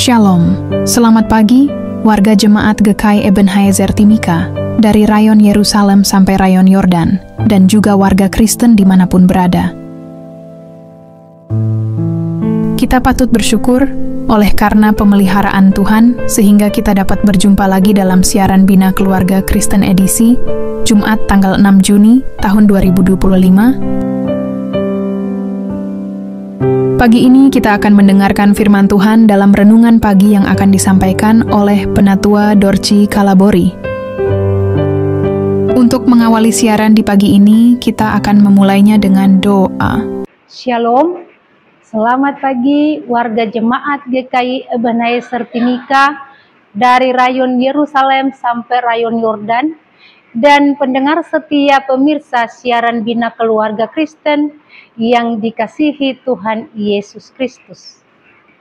Shalom, selamat pagi warga jemaat GKI Ebenezer Timika dari rayon Yerusalem sampai rayon Yordan dan juga warga Kristen dimanapun berada. Kita patut bersyukur oleh karena pemeliharaan Tuhan sehingga kita dapat berjumpa lagi dalam siaran Bina Keluarga Kristen edisi Jumat tanggal 6 Juni tahun 2025. Pagi ini kita akan mendengarkan firman Tuhan dalam renungan pagi yang akan disampaikan oleh Penatua Dorci Kalabori. Untuk mengawali siaran di pagi ini, kita akan memulainya dengan doa. Shalom, selamat pagi warga jemaat GKI Ebenezer Timika dari rayon Yerusalem sampai rayon Yordan dan pendengar setia pemirsa siaran Bina Keluarga Kristen yang dikasihi Tuhan Yesus Kristus.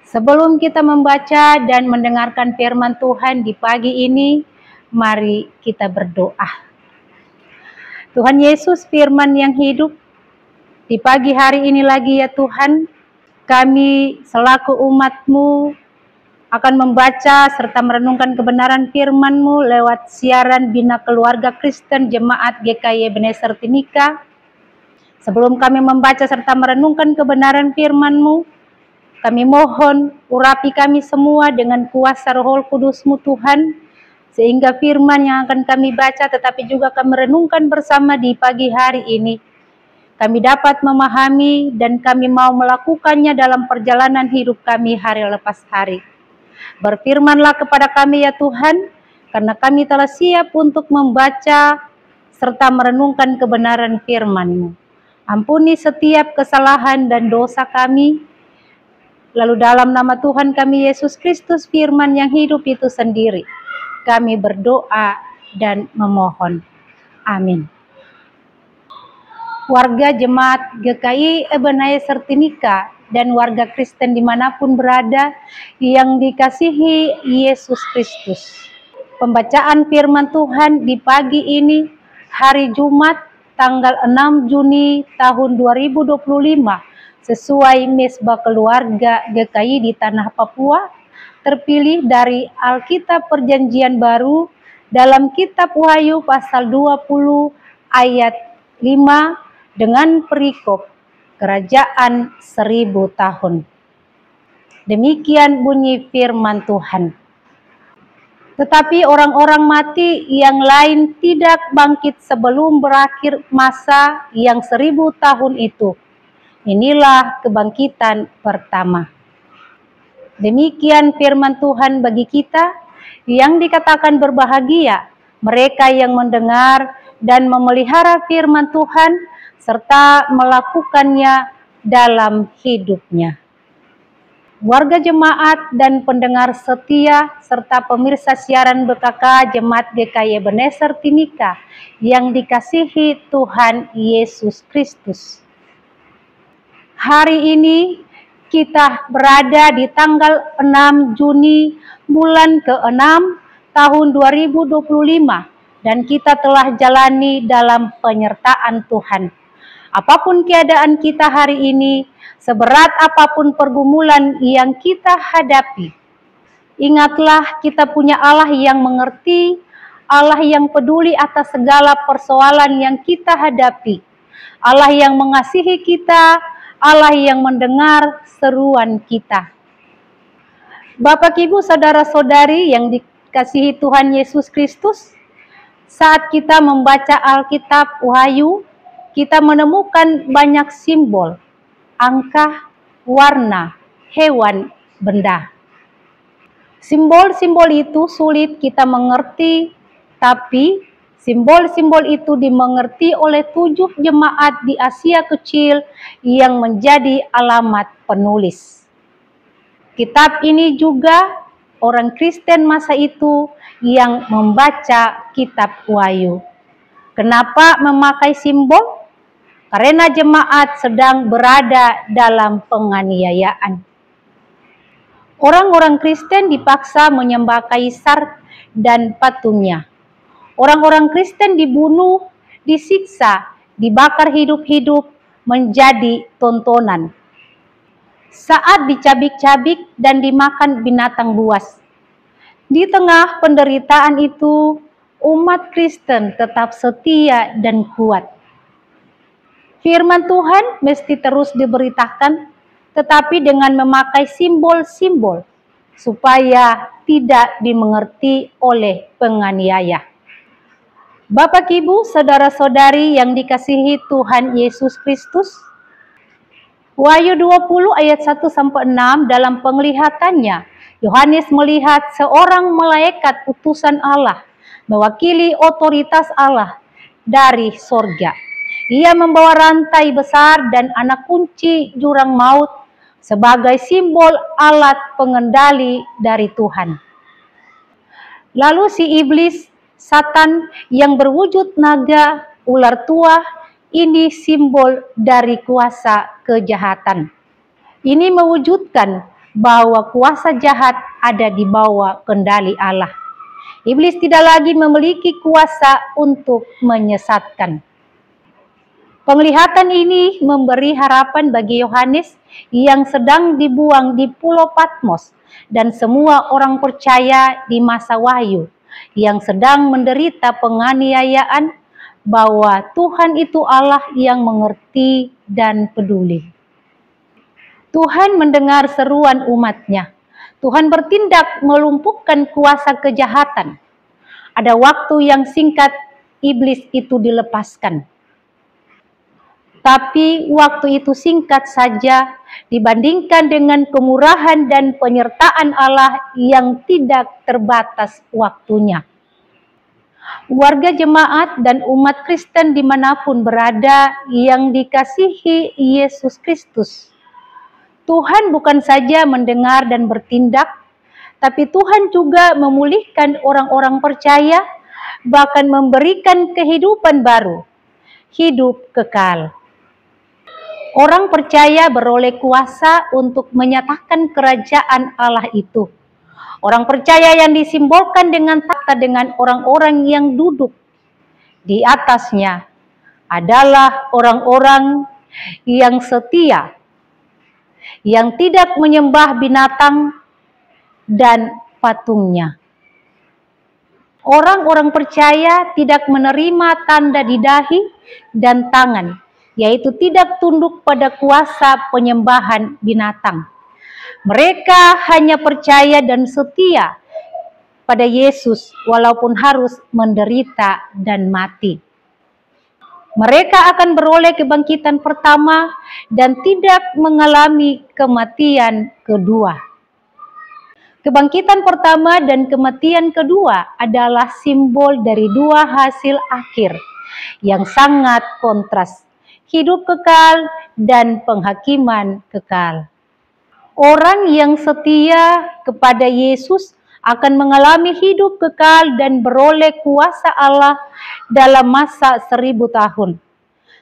Sebelum kita membaca dan mendengarkan firman Tuhan di pagi ini, mari kita berdoa. Tuhan Yesus, firman yang hidup, di pagi hari ini lagi ya Tuhan, kami selaku umat-Mu akan membaca serta merenungkan kebenaran firman-Mu lewat siaran Bina Keluarga Kristen Jemaat GKI Ebenezer Timika. Sebelum kami membaca serta merenungkan kebenaran firman-Mu, kami mohon urapi kami semua dengan kuasa Roh Kudus-Mu Tuhan, sehingga firman yang akan kami baca tetapi juga kami renungkan bersama di pagi hari ini, kami dapat memahami dan kami mau melakukannya dalam perjalanan hidup kami hari lepas hari. Berfirmanlah kepada kami ya Tuhan, karena kami telah siap untuk membaca serta merenungkan kebenaran firman-Mu. Ampuni setiap kesalahan dan dosa kami. Lalu dalam nama Tuhan kami Yesus Kristus, firman yang hidup itu sendiri, kami berdoa dan memohon. Amin. Warga jemaat GKI Ebenezer Timika dan warga Kristen dimanapun berada yang dikasihi Yesus Kristus. Pembacaan firman Tuhan di pagi ini, hari Jumat, tanggal 6 Juni tahun 2025 sesuai Mesbah Keluarga GKI di Tanah Papua, terpilih dari Alkitab Perjanjian Baru dalam Kitab Wahyu pasal 20 ayat 5 dengan perikop Kerajaan 1000 tahun. Demikian bunyi firman Tuhan. Tetapi orang-orang mati yang lain tidak bangkit sebelum berakhir masa yang 1000 tahun itu. Inilah kebangkitan pertama. Demikian firman Tuhan bagi kita yang dikatakan berbahagia, mereka yang mendengar dan memelihara firman Tuhan serta melakukannya dalam hidupnya. Warga jemaat dan pendengar setia serta pemirsa siaran BKK Jemaat GKI Ebenezer Timika yang dikasihi Tuhan Yesus Kristus. Hari ini kita berada di tanggal 6 Juni bulan ke-6 tahun 2025 dan kita telah jalani dalam penyertaan Tuhan. Apapun keadaan kita hari ini, seberat apapun pergumulan yang kita hadapi, ingatlah kita punya Allah yang mengerti, Allah yang peduli atas segala persoalan yang kita hadapi, Allah yang mengasihi kita, Allah yang mendengar seruan kita. Bapak, Ibu, saudara-saudari yang dikasihi Tuhan Yesus Kristus, saat kita membaca Alkitab Wahyu, kita menemukan banyak simbol, angka, warna, hewan, benda. Simbol-simbol itu sulit kita mengerti, tapi simbol-simbol itu dimengerti oleh 7 jemaat di Asia Kecil yang menjadi alamat penulis. Kitab ini juga orang Kristen masa itu yang membaca kitab Wahyu. Kenapa memakai simbol? Karena jemaat sedang berada dalam penganiayaan. Orang-orang Kristen dipaksa menyembah kaisar dan patungnya. Orang-orang Kristen dibunuh, disiksa, dibakar hidup-hidup menjadi tontonan. saat dicabik-cabik dan dimakan binatang buas. Di tengah penderitaan itu, umat Kristen tetap setia dan kuat. Firman Tuhan mesti terus diberitakan, tetapi dengan memakai simbol-simbol supaya tidak dimengerti oleh penganiaya. Bapak, Ibu, saudara-saudari yang dikasihi Tuhan Yesus Kristus, Wahyu 20 ayat 1-6 dalam penglihatannya, Yohanes melihat seorang malaikat utusan Allah mewakili otoritas Allah dari sorga. Ia membawa rantai besar dan anak kunci jurang maut sebagai simbol alat pengendali dari Tuhan. Lalu si iblis, Satan yang berwujud naga, ular tua, ini simbol dari kuasa kejahatan. Ini mewujudkan bahwa kuasa jahat ada di bawah kendali Allah. Iblis tidak lagi memiliki kuasa untuk menyesatkan. Penglihatan ini memberi harapan bagi Yohanes yang sedang dibuang di Pulau Patmos dan semua orang percaya di masa Wahyu yang sedang menderita penganiayaan, bahwa Tuhan itu Allah yang mengerti dan peduli. Tuhan mendengar seruan umatnya. Tuhan bertindak melumpuhkan kuasa kejahatan. Ada waktu yang singkat iblis itu dilepaskan. Tapi waktu itu singkat saja dibandingkan dengan kemurahan dan penyertaan Allah yang tidak terbatas waktunya. Warga jemaat dan umat Kristen dimanapun berada yang dikasihi Yesus Kristus, Tuhan bukan saja mendengar dan bertindak, tapi Tuhan juga memulihkan orang-orang percaya, bahkan memberikan kehidupan baru, hidup kekal. Orang percaya beroleh kuasa untuk menyatakan kerajaan Allah itu. Orang percaya yang disimbolkan dengan takhta dengan orang-orang yang duduk di atasnya adalah orang-orang yang setia, yang tidak menyembah binatang dan patungnya. Orang-orang percaya tidak menerima tanda di dahi dan tangan, yaitu tidak tunduk pada kuasa penyembahan binatang. Mereka hanya percaya dan setia pada Yesus walaupun harus menderita dan mati. Mereka akan beroleh kebangkitan pertama dan tidak mengalami kematian kedua. Kebangkitan pertama dan kematian kedua adalah simbol dari dua hasil akhir yang sangat kontras, hidup kekal dan penghakiman kekal. Orang yang setia kepada Yesus akan mengalami hidup kekal dan beroleh kuasa Allah dalam masa 1000 tahun.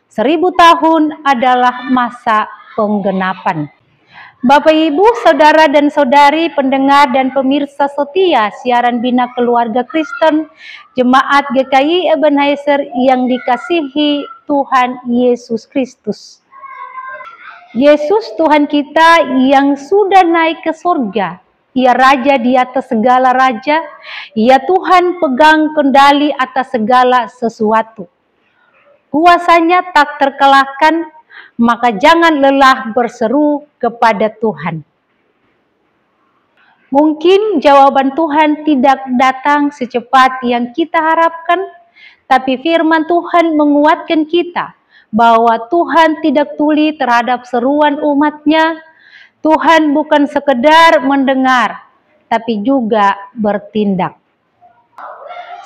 1000 tahun adalah masa penggenapan. Bapak, Ibu, saudara dan saudari, pendengar dan pemirsa setia siaran Bina Keluarga Kristen, Jemaat GKI Ebenezer yang dikasihi Tuhan Yesus Kristus. Yesus Tuhan kita yang sudah naik ke surga, Ia Raja di atas segala raja, Ia Tuhan pegang kendali atas segala sesuatu. Kuasanya tak terkalahkan, maka jangan lelah berseru kepada Tuhan. Mungkin jawaban Tuhan tidak datang secepat yang kita harapkan, tapi firman Tuhan menguatkan kita bahwa Tuhan tidak tuli terhadap seruan umatnya. Tuhan bukan sekedar mendengar, tapi juga bertindak.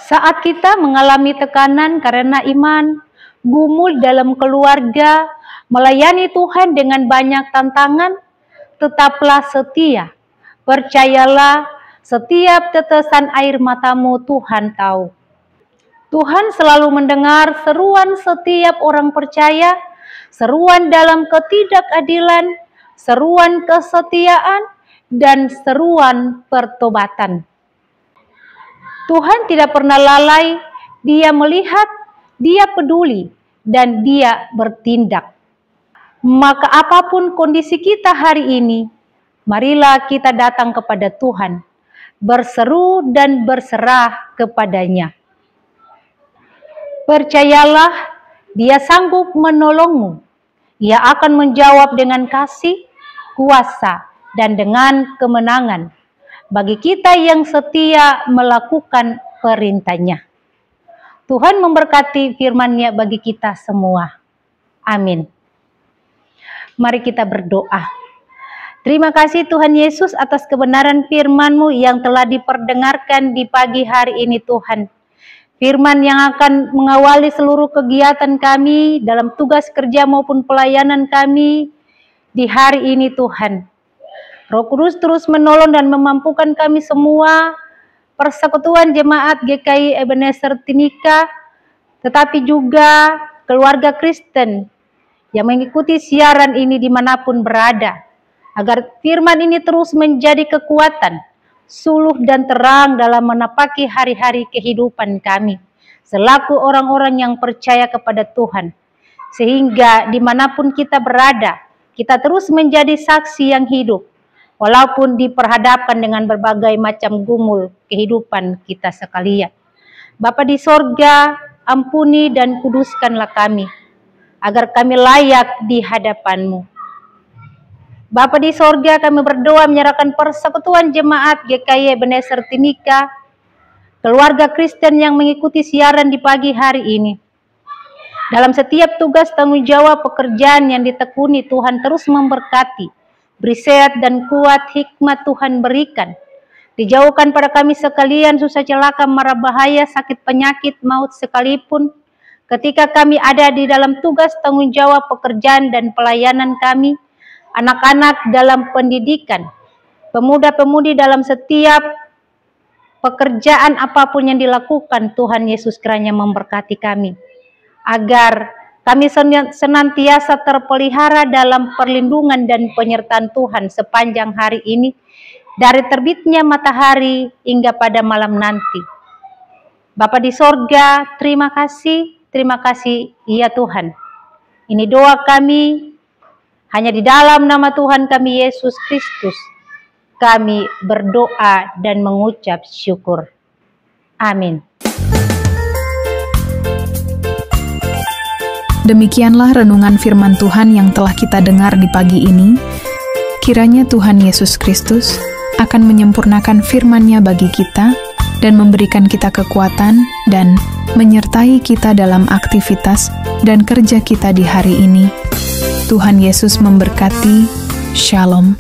Saat kita mengalami tekanan karena iman, gumul dalam keluarga, melayani Tuhan dengan banyak tantangan, tetaplah setia. Percayalah, setiap tetesan air matamu Tuhan tahu. Tuhan selalu mendengar seruan setiap orang percaya, seruan dalam ketidakadilan, seruan kesetiaan, dan seruan pertobatan. Tuhan tidak pernah lalai, Dia melihat, Dia peduli, dan Dia bertindak. Maka apapun kondisi kita hari ini, marilah kita datang kepada Tuhan, berseru dan berserah kepadanya. Percayalah, Dia sanggup menolongmu. Ia akan menjawab dengan kasih, kuasa, dan dengan kemenangan bagi kita yang setia melakukan perintah-Nya. Tuhan memberkati firman-Nya bagi kita semua. Amin. Mari kita berdoa. Terima kasih Tuhan Yesus atas kebenaran firman-Mu yang telah diperdengarkan di pagi hari ini Tuhan. Firman yang akan mengawali seluruh kegiatan kami dalam tugas kerja maupun pelayanan kami di hari ini Tuhan. Roh Kudus terus menolong dan memampukan kami semua, Persekutuan Jemaat GKI Ebenezer Timika, tetapi juga keluarga Kristen yang mengikuti siaran ini dimanapun berada, agar firman ini terus menjadi kekuatan, suluh dan terang dalam menapaki hari-hari kehidupan kami, selaku orang-orang yang percaya kepada Tuhan, sehingga dimanapun kita berada, kita terus menjadi saksi yang hidup, walaupun diperhadapkan dengan berbagai macam gumul kehidupan kita sekalian. Bapa di sorga, ampuni dan kuduskanlah kami, agar kami layak di hadapan-Mu. Bapa di sorga, kami berdoa menyerahkan Persekutuan Jemaat GKI Ebenezer Timika, keluarga Kristen yang mengikuti siaran di pagi hari ini. Dalam setiap tugas tanggung jawab pekerjaan yang ditekuni, Tuhan terus memberkati, beri sehat dan kuat hikmat Tuhan berikan. Dijauhkan pada kami sekalian susah celaka, mara bahaya, sakit penyakit, maut sekalipun. Ketika kami ada di dalam tugas tanggung jawab pekerjaan dan pelayanan kami, anak-anak dalam pendidikan, pemuda-pemudi dalam setiap pekerjaan apapun yang dilakukan, Tuhan Yesus kiranya memberkati kami, agar kami senantiasa terpelihara dalam perlindungan dan penyertaan Tuhan sepanjang hari ini, dari terbitnya matahari hingga pada malam nanti. Bapa di sorga, terima kasih ya Tuhan. Ini doa kami, hanya di dalam nama Tuhan kami Yesus Kristus, kami berdoa dan mengucap syukur. Amin. Demikianlah renungan firman Tuhan yang telah kita dengar di pagi ini. Kiranya Tuhan Yesus Kristus akan menyempurnakan firman-Nya bagi kita dan memberikan kita kekuatan dan menyertai kita dalam aktivitas dan kerja kita di hari ini. Tuhan Yesus memberkati. Shalom.